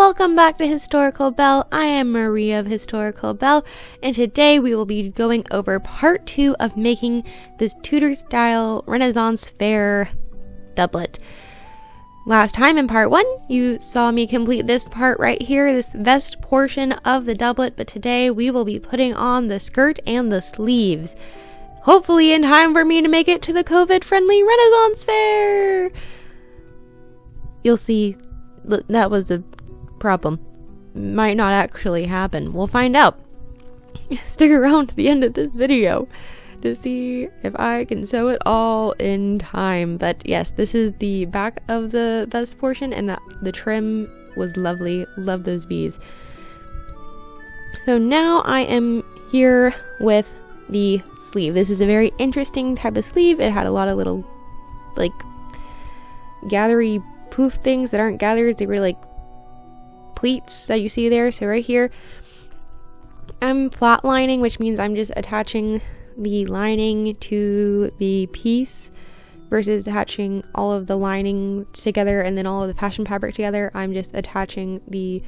Welcome back to Historical Belle. I am Maria of Historical Belle, and today we will be going over part 2 of making this Tudor style Renaissance fair doublet. Last time in part 1, you saw me complete this part right here, this vest portion of the doublet, but today we will be putting on the skirt and the sleeves. Hopefully in time for me to make it to the COVID-friendly Renaissance fair! You'll see that was a problem. Might not actually happen. We'll find out. Stick around to the end of this video to see if I can sew it all in time. But yes, this is the back of the vest portion, and the trim was lovely. Love those V's. So now I am here with the sleeve. This is a very interesting type of sleeve. It had a lot of little like gathery poof things that aren't gathered. They were like pleats that you see there. So right here I'm flat lining, which means I'm just attaching the lining to the piece versus attaching all of the lining together and then all of the fashion fabric together. I'm just attaching the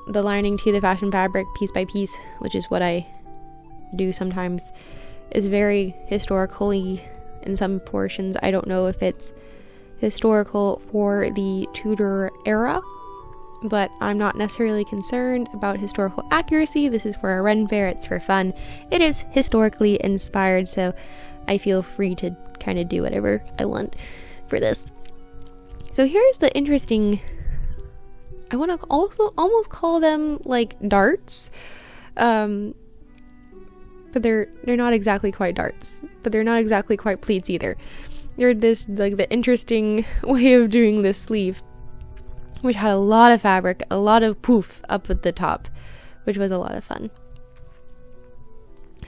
lining to the fashion fabric piece by piece, which is what I do sometimes. Is very historically in some portions. I don't know if it's historical for the Tudor era, but I'm not necessarily concerned about historical accuracy. This is for a Ren fair, it's for fun. It is historically inspired, so I feel free to kind of do whatever I want for this. So here's the interesting, I want to also almost call them like darts, but they're not exactly quite darts, but they're not exactly quite pleats either. They're this, like, the interesting way of doing this sleeve, which had a lot of fabric, a lot of poof up at the top, which was a lot of fun.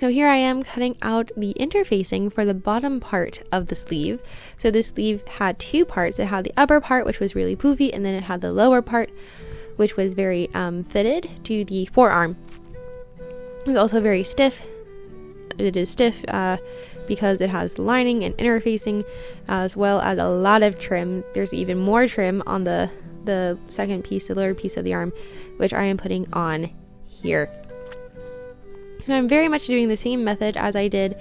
So here I am cutting out the interfacing for the bottom part of the sleeve. So this sleeve had two parts. It had the upper part, which was really poofy, and then it had the lower part, which was very fitted to the forearm. It was also very stiff. It is stiff because it has lining and interfacing, as well as a lot of trim. There's even more trim on the second piece, the lower piece of the arm, which I am putting on here. So I'm very much doing the same method as I did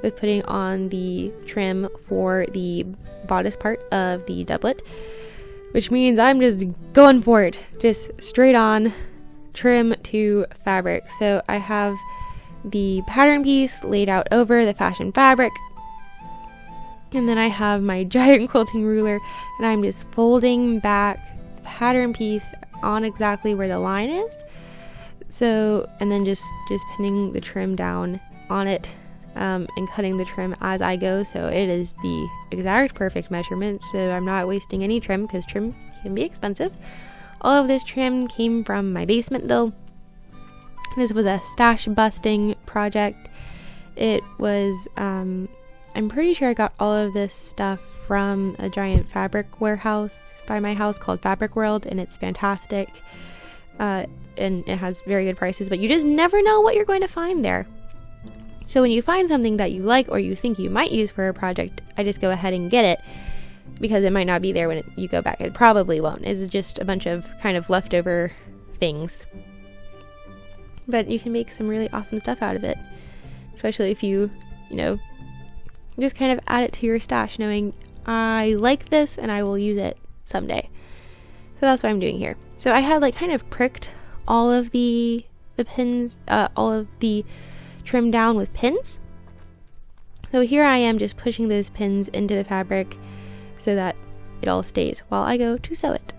with putting on the trim for the bodice part of the doublet, which means I'm just going for it, just straight on trim to fabric. So I have the pattern piece laid out over the fashion fabric, and then I have my giant quilting ruler, and I'm just folding back the pattern piece on exactly where the line is. So, and then just pinning the trim down on it, and cutting the trim as I go, so it is the exact perfect measurement, so I'm not wasting any trim because trim can be expensive. All of this trim came from my basement though. This was a stash busting project. It was, I'm pretty sure I got all of this stuff from a giant fabric warehouse by my house called Fabric World, and it's fantastic. And it has very good prices, but you just never know what you're going to find there. So when you find something that you like or you think you might use for a project, I just go ahead and get it, because it might not be there when you go back. It probably won't. It's just a bunch of kind of leftover things. But you can make some really awesome stuff out of it, especially if you just kind of add it to your stash, knowing I like this and I will use it someday. So that's what I'm doing here. So I had like kind of pricked all of the pins, all of the trim down with pins. So here I am just pushing those pins into the fabric so that it all stays while I go to sew it.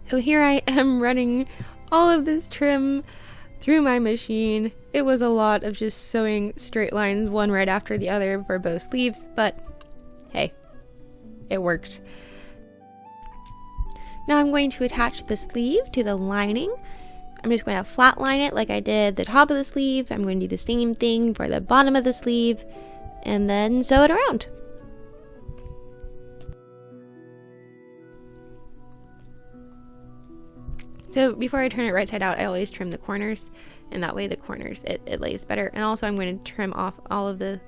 So here I am running all of this trim through my machine. It was a lot of just sewing straight lines one right after the other for both sleeves, but hey, it worked. Now I'm going to attach the sleeve to the lining. I'm just going to flat line it like I did the top of the sleeve. I'm going to do the same thing for the bottom of the sleeve and then sew it around. So before I turn it right side out, I always trim the corners, and that way the corners, it lays better. And also I'm going to trim off all of the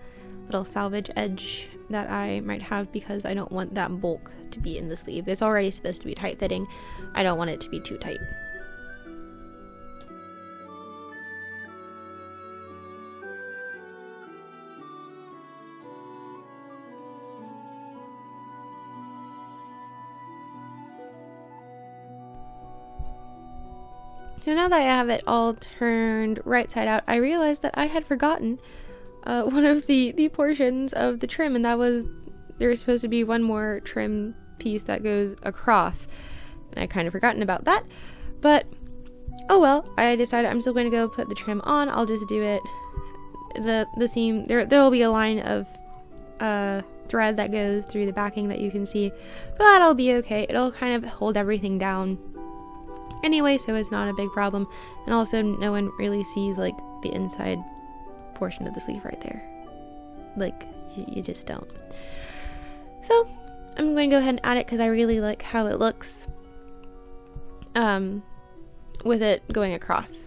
little salvage edge that I might have, because I don't want that bulk to be in the sleeve. It's already supposed to be tight fitting. I don't want it to be too tight. So now that I have it all turned right side out, I realized that I had forgotten one of the portions of the trim, and that was, there was supposed to be one more trim piece that goes across, and I kind of forgotten about that. But oh well, I decided I'm still going to go put the trim on. I'll just do it, the seam, there will be a line of thread that goes through the backing that you can see, but that'll be okay. It'll kind of hold everything down anyway, so it's not a big problem. And also no one really sees like the inside portion of the sleeve right there, like you just don't. So I'm going to go ahead and add it because I really like how it looks with it going across.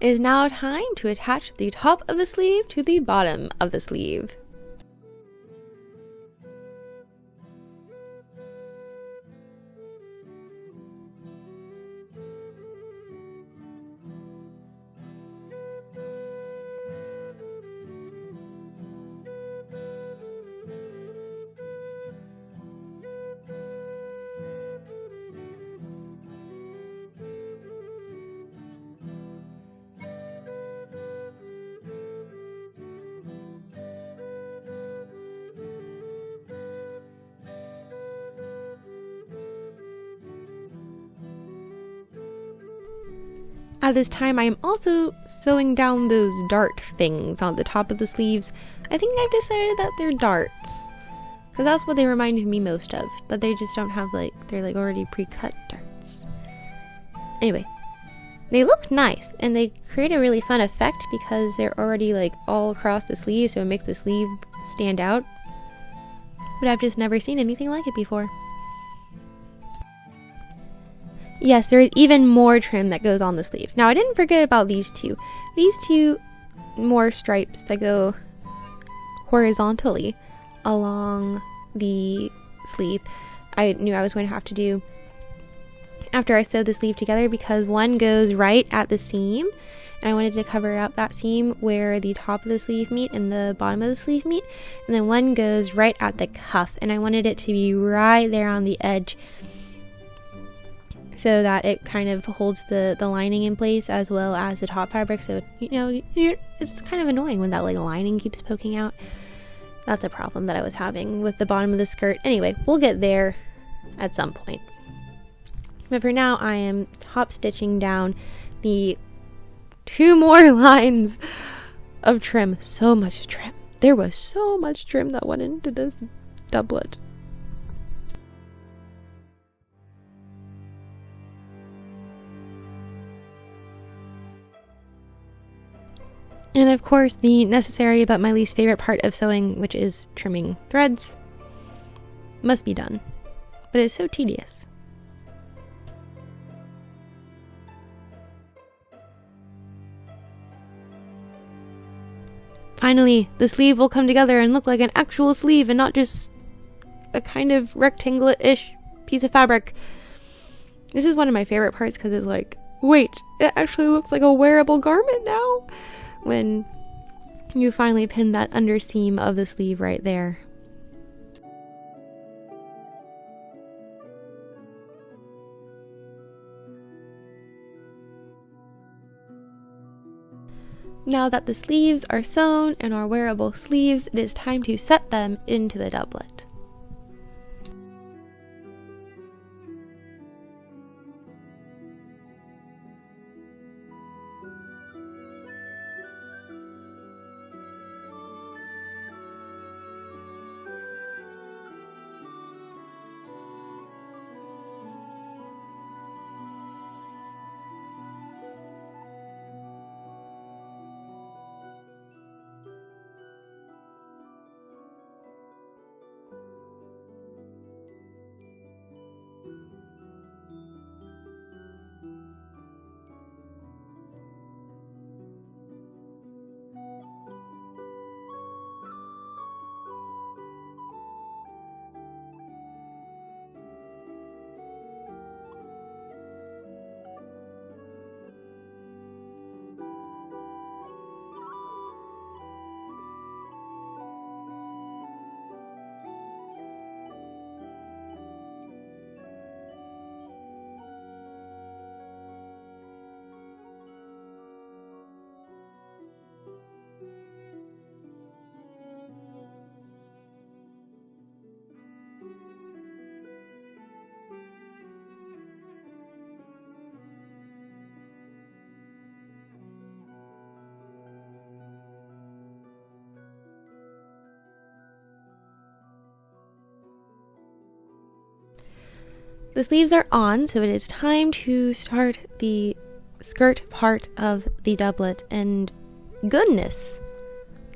It is now time to attach the top of the sleeve to the bottom of the sleeve. At this time, I am also sewing down those dart things on the top of the sleeves. I think I've decided that they're darts, because that's what they reminded me most of, but they just don't have like, they're like already pre-cut darts. Anyway, they look nice, and they create a really fun effect because they're already like all across the sleeve, so it makes the sleeve stand out. But I've just never seen anything like it before. Yes, there is even more trim that goes on the sleeve. Now, I didn't forget about these two. These two more stripes that go horizontally along the sleeve, I knew I was going to have to do after I sewed the sleeve together, because one goes right at the seam, and I wanted to cover up that seam where the top of the sleeve meet and the bottom of the sleeve meet, and then one goes right at the cuff, and I wanted it to be right there on the edge, so that it kind of holds the lining in place as well as the top fabric. So, you know, it's kind of annoying when that like lining keeps poking out. That's a problem that I was having with the bottom of the skirt. Anyway, we'll get there at some point. But for now, I am top stitching down the 2 more lines of trim. So much trim. There was so much trim that went into this doublet. And of course, the necessary but my least favorite part of sewing, which is trimming threads, must be done. But it's so tedious. Finally, the sleeve will come together and look like an actual sleeve and not just a kind of rectangle-ish piece of fabric. This is one of my favorite parts because it's like, wait, it actually looks like a wearable garment now, when you finally pin that underseam of the sleeve right there. Now that the sleeves are sewn and are wearable sleeves, it is time to set them into the doublet. the sleeves are on, so it is time to start the skirt part of the doublet. And goodness,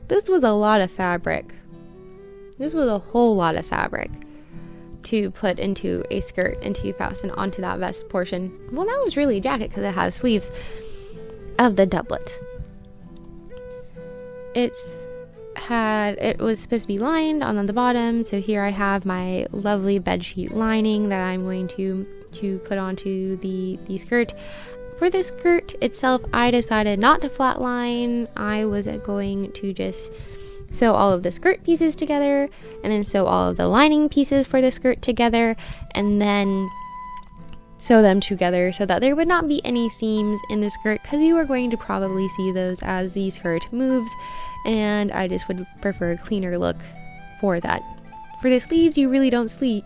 this was a lot of fabric. This was a whole lot of fabric to put into a skirt and to fasten onto that vest portion. Well, that was really a jacket because it has sleeves of the doublet. It was supposed to be lined on the bottom, so here I have my lovely bedsheet lining that I'm going to put onto the skirt. For the skirt itself, I decided not to flatline. I was going to just sew all of the skirt pieces together, and then sew all of the lining pieces for the skirt together, and then sew them together so that there would not be any seams in the skirt, because you are going to probably see those as the skirt moves, and I just would prefer a cleaner look for that. For the sleeves, you really don't see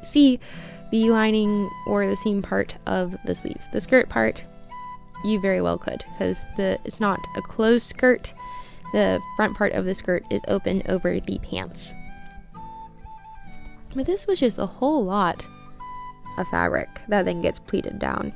the lining or the seam part of the sleeves. The skirt part, you very well could, because it's not a closed skirt. The front part of the skirt is open over the pants. But this was just a whole lot of fabric that then gets pleated down.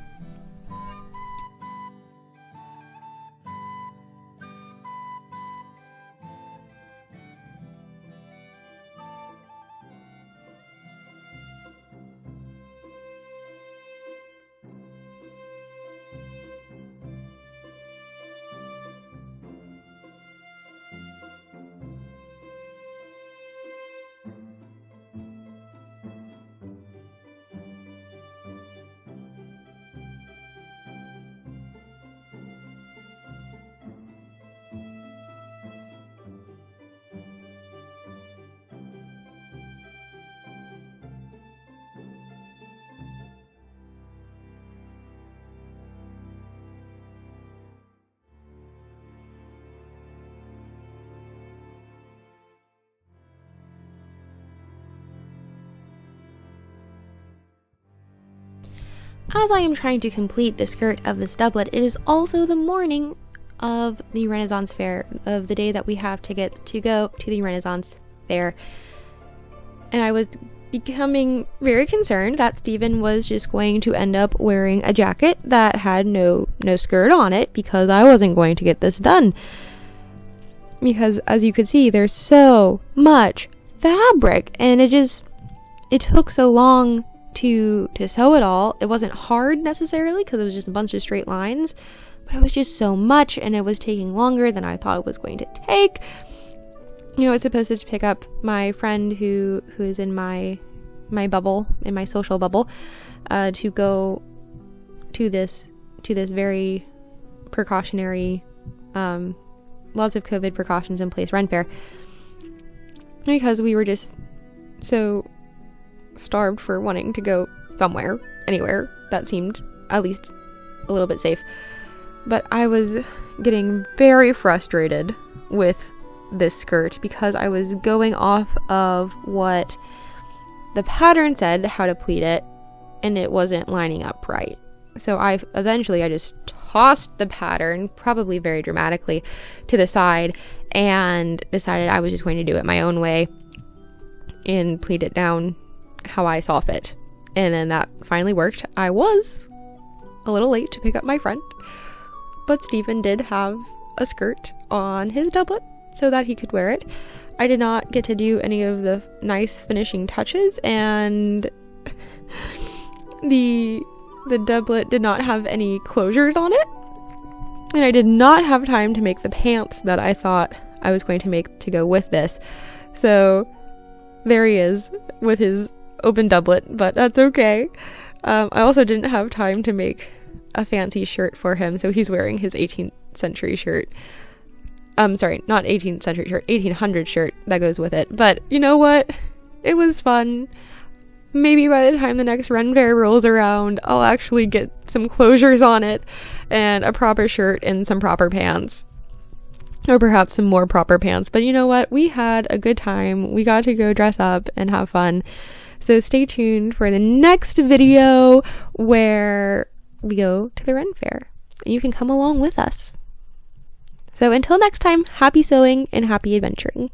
As I am trying to complete the skirt of this doublet, it is also the morning of the Renaissance Fair, of the day that we have to go to the Renaissance Fair. And I was becoming very concerned that Stephen was just going to end up wearing a jacket that had no skirt on it, because I wasn't going to get this done. Because as you could see, there's so much fabric, and it took so long to sew it all. It wasn't hard necessarily, because it was just a bunch of straight lines, but it was just so much, and it was taking longer than I thought it was going to take. I was supposed to pick up my friend who is in my bubble, in my social bubble, to go to this very precautionary, lots of COVID precautions in place Ren Fair, because we were just so starved for wanting to go anywhere that seemed at least a little bit safe. But I was getting very frustrated with this skirt, because I was going off of what the pattern said how to pleat it, and it wasn't lining up right. So I just tossed the pattern, probably very dramatically, to the side, and decided I was just going to do it my own way and pleat it down how I saw fit. And then that finally worked. I was a little late to pick up my friend, but Stephen did have a skirt on his doublet so that he could wear it. I did not get to do any of the nice finishing touches, and the doublet did not have any closures on it, and I did not have time to make the pants that I thought I was going to make to go with this. So there he is with his open doublet, but that's okay. I also didn't have time to make a fancy shirt for him, so he's wearing his 18th century shirt. Sorry, not 18th century shirt, 1800 shirt that goes with it. But you know what? It was fun. Maybe by the time the next Ren Fair rolls around, I'll actually get some closures on it, and a proper shirt and some proper pants. Or perhaps some more proper pants. But you know what? We had a good time. We got to go dress up and have fun. So stay tuned for the next video where we go to the Ren Fair. And you can come along with us. So until next time, happy sewing and happy adventuring.